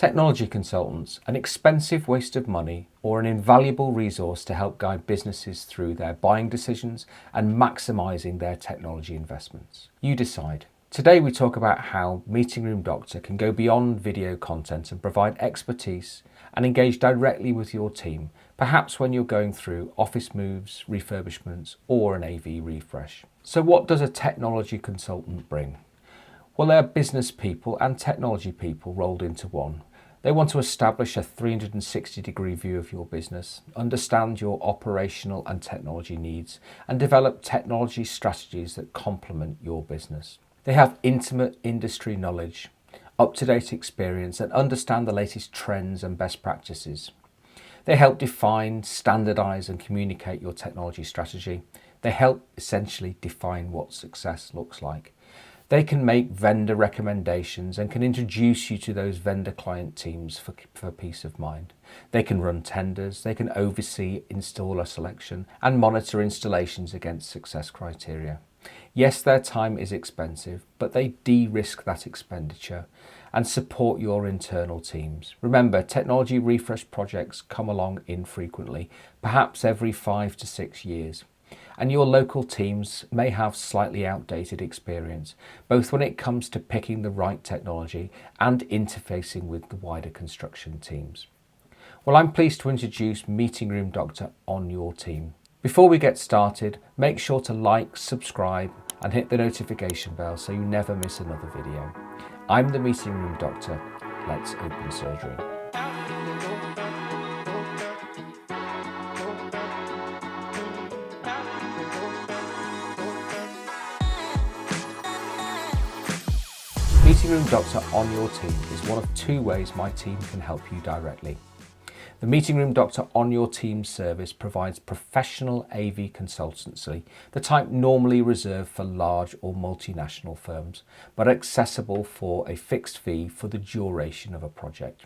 Technology consultants, an expensive waste of money or an invaluable resource to help guide businesses through their buying decisions and maximising their technology investments. You decide. Today we talk about how Meeting Room Doctor can go beyond video content and provide expertise and engage directly with your team, perhaps when you're going through office moves, refurbishments or an AV refresh. So what does a technology consultant bring? Well, they're business people and technology people rolled into one. They want to establish a 360-degree view of your business, understand your operational and technology needs, and develop technology strategies that complement your business. They have intimate industry knowledge, up-to-date experience, and understand the latest trends and best practices. They help define, standardize, and communicate your technology strategy. They help essentially define what success looks like. They can make vendor recommendations and can introduce you to those vendor-client teams for peace of mind. They can run tenders, they can oversee installer selection and monitor installations against success criteria. Yes, their time is expensive, but they de-risk that expenditure and support your internal teams. Remember, technology refresh projects come along infrequently, perhaps every 5 to 6 years. And your local teams may have slightly outdated experience, both when it comes to picking the right technology and interfacing with the wider construction teams. Well, I'm pleased to introduce Meeting Room Doctor on your team. Before we get started, make sure to like, subscribe and hit the notification bell so you never miss another video. I'm the Meeting Room Doctor. Let's open surgery. Meeting Room Doctor on your team is one of 2 ways my team can help you directly. The Meeting Room Doctor on your team service provides professional AV consultancy, the type normally reserved for large or multinational firms, but accessible for a fixed fee for the duration of a project.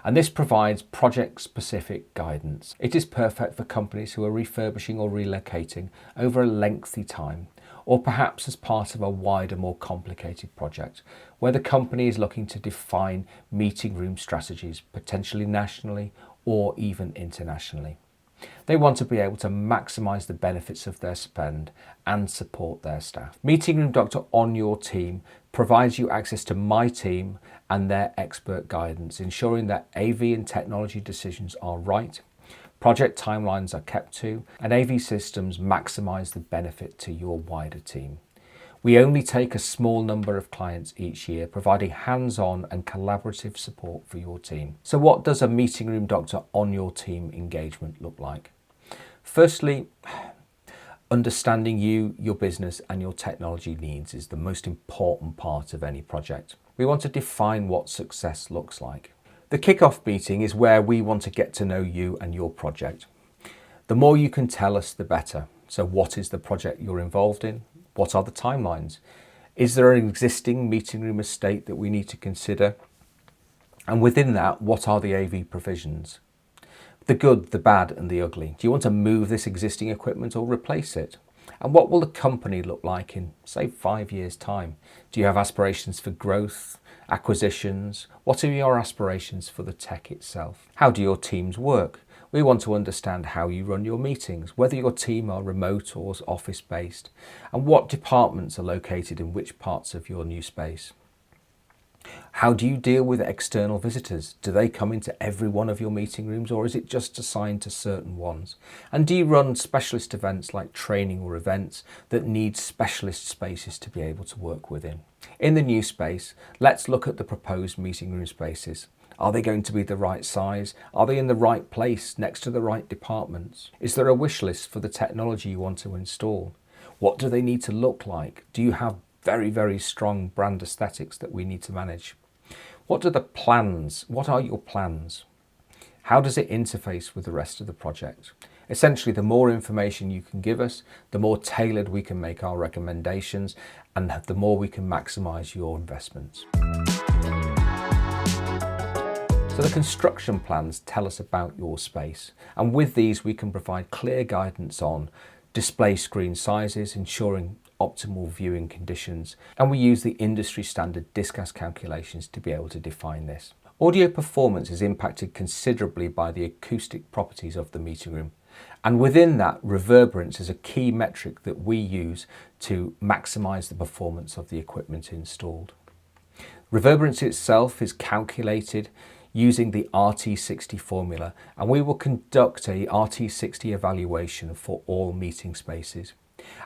And this provides project-specific guidance. It is perfect for companies who are refurbishing or relocating over a lengthy time, or perhaps as part of a wider, more complicated project, where the company is looking to define meeting room strategies, potentially nationally or even internationally. They want to be able to maximise the benefits of their spend and support their staff. Meeting Room Doctor on your team provides you access to my team and their expert guidance, ensuring that AV and technology decisions are right, project timelines are kept to, and AV systems maximise the benefit to your wider team. We only take a small number of clients each year, providing hands-on and collaborative support for your team. So what does a Meeting Room Doctor on your team engagement look like? Firstly, understanding you, your business and your technology needs is the most important part of any project. We want to define what success looks like. The kick-off meeting is where we want to get to know you and your project. The more you can tell us, the better. So what is the project you're involved in? What are the timelines? Is there an existing meeting room estate that we need to consider? And within that, what are the AV provisions? The good, the bad and the ugly. Do you want to move this existing equipment or replace it? And what will the company look like in, say, 5 years' time? Do you have aspirations for growth, acquisitions? What are your aspirations for the tech itself? How do your teams work? We want to understand how you run your meetings, whether your team are remote or office-based, and what departments are located in which parts of your new space. How do you deal with external visitors? Do they come into every one of your meeting rooms, or is it just assigned to certain ones? And do you run specialist events like training or events that need specialist spaces to be able to work within? In the new space, let's look at the proposed meeting room spaces. Are they going to be the right size? Are they in the right place next to the right departments? Is there a wish list for the technology you want to install? What do they need to look like? Do you have very, very strong brand aesthetics that we need to manage? What are the plans? What are your plans? How does it interface with the rest of the project? Essentially, the more information you can give us, the more tailored we can make our recommendations and the more we can maximize your investments. So the construction plans tell us about your space, and with these we can provide clear guidance on display screen sizes, ensuring optimal viewing conditions, and we use the industry standard discast calculations to be able to define this. Audio performance is impacted considerably by the acoustic properties of the meeting room. And within that, reverberance is a key metric that we use to maximise the performance of the equipment installed. Reverberance itself is calculated using the RT60 formula, and we will conduct a RT60 evaluation for all meeting spaces.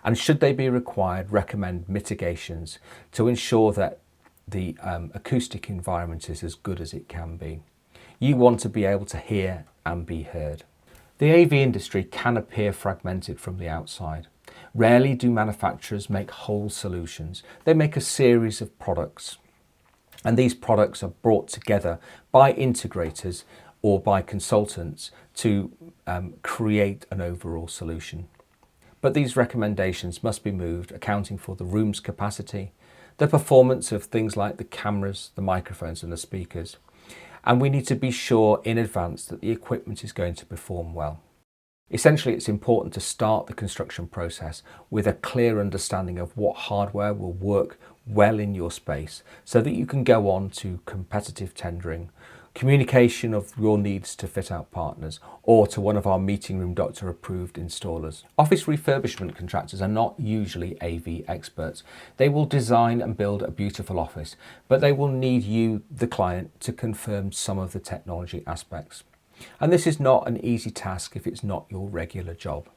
And should they be required, recommend mitigations to ensure that the acoustic environment is as good as it can be. You want to be able to hear and be heard. The AV industry can appear fragmented from the outside. Rarely do manufacturers make whole solutions. They make a series of products, and these products are brought together by integrators or by consultants to create an overall solution. But these recommendations must be moved accounting for the room's capacity, the performance of things like the cameras, the microphones and the speakers. And we need to be sure in advance that the equipment is going to perform well. Essentially, it's important to start the construction process with a clear understanding of what hardware will work well in your space so that you can go on to competitive tendering, communication of your needs to fit out partners or to one of our meeting room doctor approved installers. Office refurbishment contractors are not usually AV experts. They will design and build a beautiful office, but they will need you, the client, to confirm some of the technology aspects. And this is not an easy task if it's not your regular job.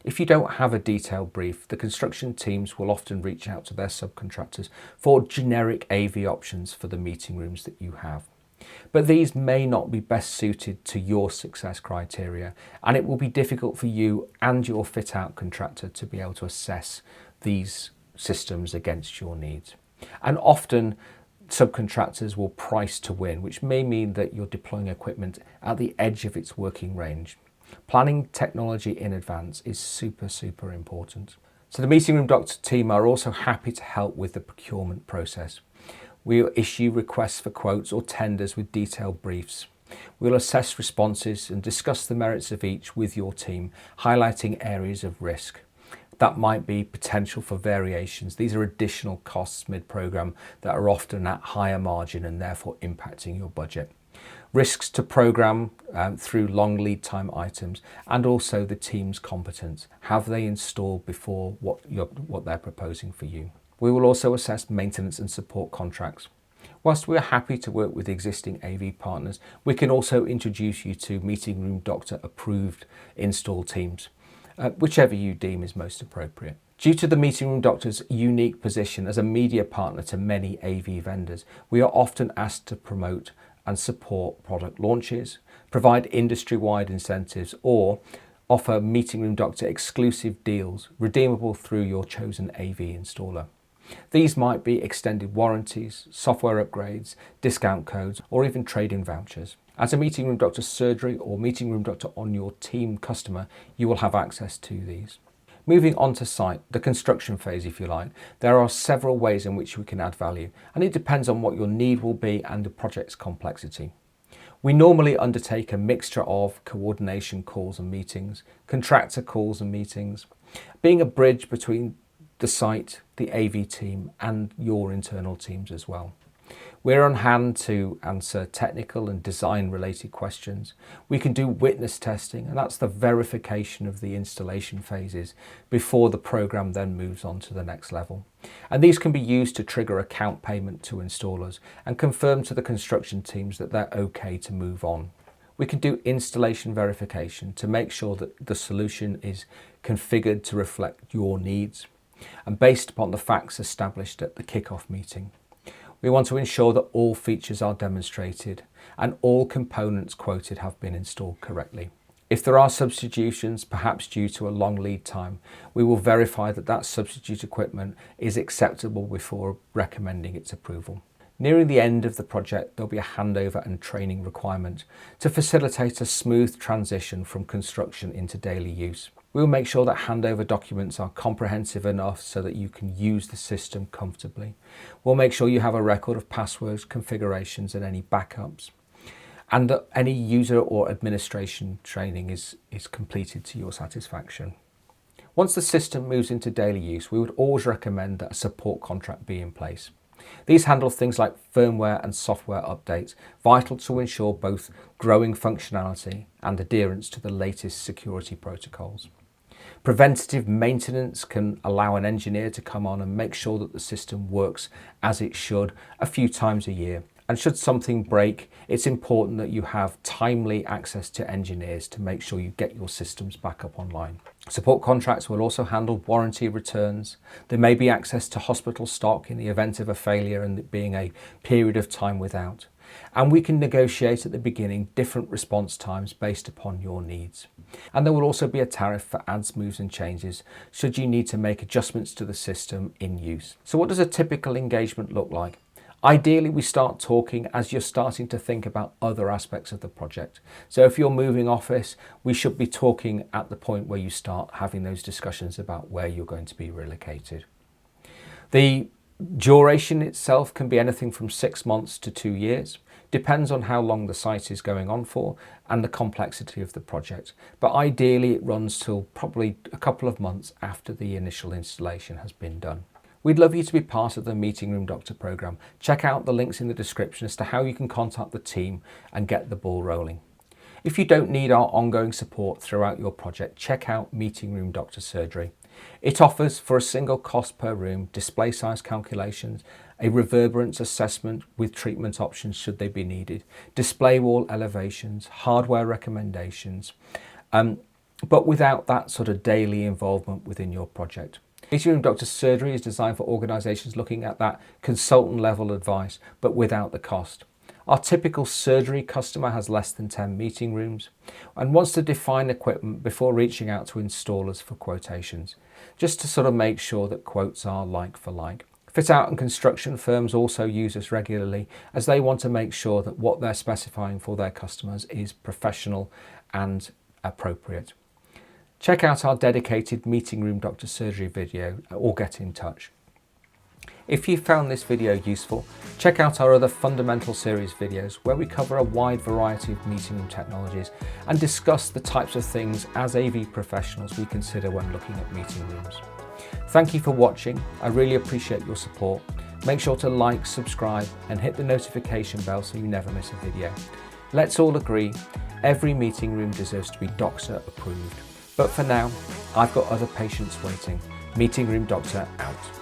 If you don't have a detailed brief, the construction teams will often reach out to their subcontractors for generic AV options for the meeting rooms that you have. But these may not be best suited to your success criteria, and it will be difficult for you and your fit out contractor to be able to assess these systems against your needs. And often subcontractors will price to win, which may mean that you're deploying equipment at the edge of its working range. Planning technology in advance is super important. So the meeting room doctor team are also happy to help with the procurement process. We'll issue requests for quotes or tenders with detailed briefs. We'll assess responses and discuss the merits of each with your team, highlighting areas of risk. That might be potential for variations. These are additional costs mid-programme that are often at higher margin and therefore impacting your budget. Risks to programme through long lead time items and also the team's competence. Have they installed before what they're proposing for you? We will also assess maintenance and support contracts. Whilst we are happy to work with existing AV partners, we can also introduce you to meeting room doctor approved install teams, whichever you deem is most appropriate. Due to the meeting room doctor's unique position as a media partner to many AV vendors, we are often asked to promote and support product launches, provide industry-wide incentives, or offer meeting room doctor exclusive deals redeemable through your chosen AV installer. These might be extended warranties, software upgrades, discount codes, or even trade-in vouchers. As a meeting room doctor surgery or meeting room doctor on your team customer, you will have access to these. Moving on to site, the construction phase if you like, there are several ways in which we can add value, and it depends on what your need will be and the project's complexity. We normally undertake a mixture of coordination calls and meetings, contractor calls and meetings, being a bridge between the site, the AV team and your internal teams as well. We're on hand to answer technical and design related questions. We can do witness testing, and that's the verification of the installation phases before the program then moves on to the next level. And these can be used to trigger account payment to installers and confirm to the construction teams that they're okay to move on. We can do installation verification to make sure that the solution is configured to reflect your needs and based upon the facts established at the kick-off meeting. We want to ensure that all features are demonstrated and all components quoted have been installed correctly. If there are substitutions, perhaps due to a long lead time, we will verify that that substitute equipment is acceptable before recommending its approval. Nearing the end of the project, there'll be a handover and training requirement to facilitate a smooth transition from construction into daily use. We'll make sure that handover documents are comprehensive enough so that you can use the system comfortably. We'll make sure you have a record of passwords, configurations and any backups, and that any user or administration training is completed to your satisfaction. Once the system moves into daily use, we would always recommend that a support contract be in place. These handle things like firmware and software updates, vital to ensure both growing functionality and adherence to the latest security protocols. Preventative maintenance can allow an engineer to come on and make sure that the system works as it should a few times a year. And should something break, it's important that you have timely access to engineers to make sure you get your systems back up online. Support contracts will also handle warranty returns. There may be access to hospital stock in the event of a failure and it being a period of time without. And we can negotiate at the beginning different response times based upon your needs. And there will also be a tariff for adds, moves and changes should you need to make adjustments to the system in use. So what does a typical engagement look like? Ideally, we start talking as you're starting to think about other aspects of the project. So if you're moving office, we should be talking at the point where you start having those discussions about where you're going to be relocated. The duration itself can be anything from 6 months to 2 years. Depends on how long the site is going on for and the complexity of the project. But ideally, it runs till probably a couple of months after the initial installation has been done. We'd love you to be part of the Meeting Room Doctor program. Check out the links in the description as to how you can contact the team and get the ball rolling. If you don't need our ongoing support throughout your project, check out Meeting Room Doctor Surgery. It offers, for a single cost per room, display size calculations, a reverberance assessment with treatment options should they be needed, display wall elevations, hardware recommendations, but without that sort of daily involvement within your project. Meeting Room Doctor Surgery is designed for organisations looking at that consultant level advice, but without the cost. Our typical surgery customer has less than 10 meeting rooms and wants to define equipment before reaching out to installers for quotations, just to sort of make sure that quotes are like for like. Fit out and construction firms also use us regularly as they want to make sure that what they're specifying for their customers is professional and appropriate. Check out our dedicated Meeting Room Doctor Surgery video or get in touch. If you found this video useful, check out our other Fundamental series videos where we cover a wide variety of meeting room technologies and discuss the types of things as AV professionals we consider when looking at meeting rooms. Thank you for watching. I really appreciate your support. Make sure to like, subscribe and hit the notification bell so you never miss a video. Let's all agree, every meeting room deserves to be Doctor approved. But for now, I've got other patients waiting. Meeting Room Doctor out.